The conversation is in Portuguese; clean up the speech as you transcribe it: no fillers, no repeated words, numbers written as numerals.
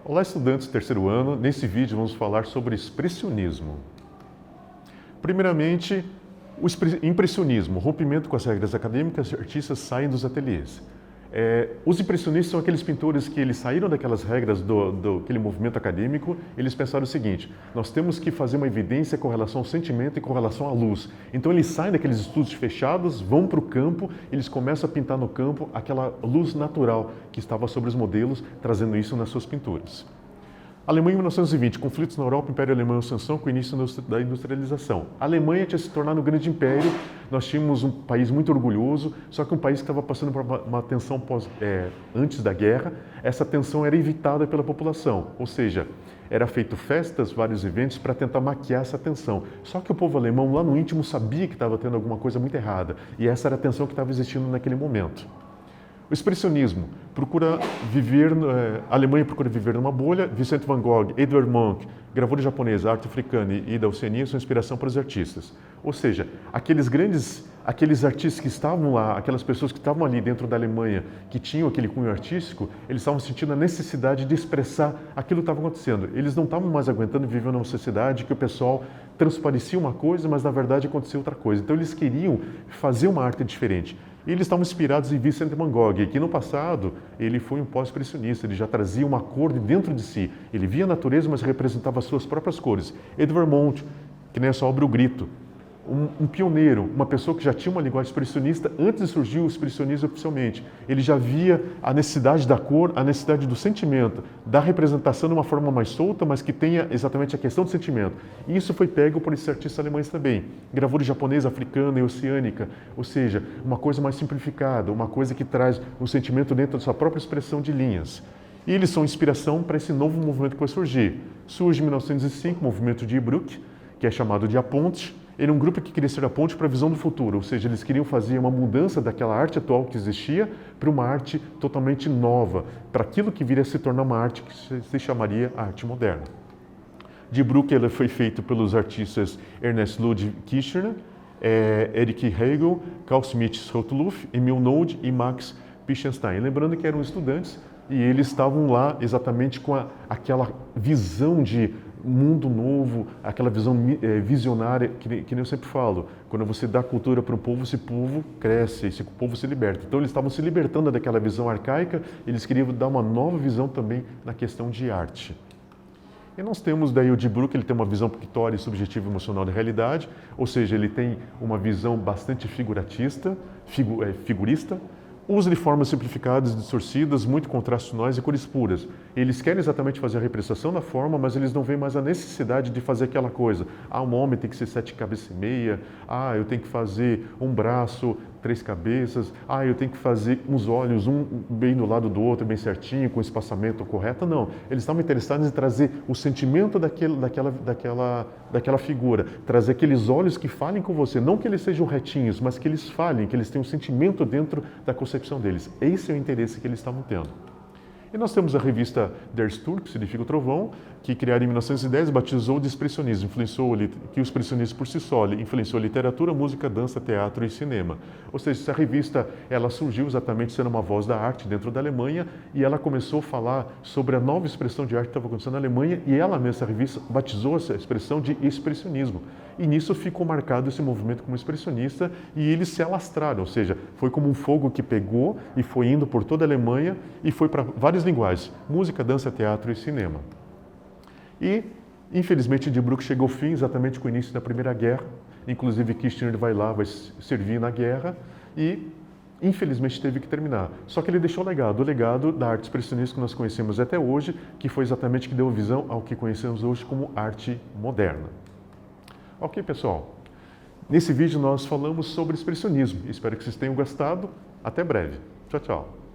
Olá, estudantes do terceiro ano. Nesse vídeo vamos falar sobre expressionismo. Primeiramente, o impressionismo, rompimento com as regras acadêmicas, artistas saem dos ateliês. Os impressionistas são aqueles pintores que eles saíram daquelas regras daquele movimento acadêmico. Eles pensaram o seguinte: nós temos que fazer uma evidência com relação ao sentimento e com relação à luz. Então eles saem daqueles estudos fechados, vão para o campo, eles começam a pintar no campo aquela luz natural que estava sobre os modelos, trazendo isso nas suas pinturas. Alemanha em 1920, conflitos na Europa, Império Alemão e ascensão com o início da industrialização. A Alemanha tinha se tornado um grande império, nós tínhamos um país muito orgulhoso, só que um país que estava passando por uma tensão antes da guerra. Essa tensão era evitada pela população, ou seja, era feito festas, vários eventos para tentar maquiar essa tensão. Só que o povo alemão lá no íntimo sabia que estava tendo alguma coisa muito errada, e essa era a tensão que estava existindo naquele momento. O expressionismo a Alemanha procura viver numa bolha. Vincent van Gogh, Edvard Munch, gravura japonesa, arte africana e da Oceania são inspiração para os artistas. Ou seja, aqueles artistas que estavam lá, aquelas pessoas que estavam ali dentro da Alemanha, que tinham aquele cunho artístico, eles estavam sentindo a necessidade de expressar aquilo que estava acontecendo. Eles não estavam mais aguentando viver numa sociedade que o pessoal transparecia uma coisa, mas na verdade acontecia outra coisa. Então eles queriam fazer uma arte diferente. E eles estavam inspirados em Vincent van Gogh, que no passado ele foi um pós-expressionista, ele já trazia uma cor de dentro de si. Ele via a natureza, mas representava as suas próprias cores. Edvard Munch, que nessa obra O Grito, um pioneiro, uma pessoa que já tinha uma linguagem expressionista antes de surgir o expressionismo oficialmente. Ele já via a necessidade da cor, a necessidade do sentimento, da representação de uma forma mais solta, mas que tenha exatamente a questão do sentimento. E isso foi pego por esses artistas alemães também. Gravura japonesa, africana e oceânica, ou seja, uma coisa mais simplificada, uma coisa que traz um sentimento dentro da sua própria expressão de linhas. E eles são inspiração para esse novo movimento que vai surgir. Surge em 1905 o movimento de Die Brücke, que é chamado de A Ponte. Ele é um grupo que queria ser a ponte para a visão do futuro, ou seja, eles queriam fazer uma mudança daquela arte atual que existia para uma arte totalmente nova, para aquilo que viria a se tornar uma arte que se chamaria arte moderna. Die Brücke ela foi feito pelos artistas Ernst Ludwig Kirchner, Erich Hegel, Carl Schmitt-Rottluff, Emil Nolde e Max Pichenstein. Lembrando que eram estudantes e eles estavam lá exatamente com aquela visão de mundo novo, aquela visão visionária, que nem eu sempre falo, quando você dá cultura para um povo, esse povo cresce, esse povo se liberta. Então eles estavam se libertando daquela visão arcaica, eles queriam dar uma nova visão também na questão de arte. E nós temos daí o Die Brücke, ele tem uma visão pictórica e subjetiva emocional da realidade, ou seja, ele tem uma visão bastante figurista, usa de formas simplificadas, distorcidas, muito contrastonais e cores puras. Eles querem exatamente fazer a representação da forma, mas eles não veem mais a necessidade de fazer aquela coisa. Um homem tem que ser 7 cabeças e meia. Eu tenho que fazer um braço, 3 cabeças. Eu tenho que fazer uns olhos, um bem do lado do outro, bem certinho, com o espaçamento correto. Não, eles estavam interessados em trazer o sentimento daquela figura, trazer aqueles olhos que falem com você, não que eles sejam retinhos, mas que eles falem, que eles tenham um sentimento dentro da concepção deles. Esse é o interesse que eles estavam tendo. E nós temos a revista Der Sturm, que significa o trovão, que criada em 1910 batizou de expressionismo, que o expressionismo por si só influenciou literatura, música, dança, teatro e cinema. Ou seja, essa revista ela surgiu exatamente sendo uma voz da arte dentro da Alemanha e ela começou a falar sobre a nova expressão de arte que estava acontecendo na Alemanha e ela mesma, essa revista, batizou essa expressão de expressionismo. E nisso ficou marcado esse movimento como expressionista e eles se alastraram, ou seja, foi como um fogo que pegou e foi indo por toda a Alemanha e foi para várias linguagens, música, dança, teatro e cinema. E, infelizmente, Die Brücke chegou ao fim exatamente com o início da Primeira Guerra, inclusive Kirchner vai lá, vai servir na guerra e, infelizmente, teve que terminar. Só que ele deixou o legado da arte expressionista que nós conhecemos até hoje, que foi exatamente que deu visão ao que conhecemos hoje como arte moderna. Ok, pessoal? Nesse vídeo nós falamos sobre expressionismo. Espero que vocês tenham gostado. Até breve. Tchau, tchau.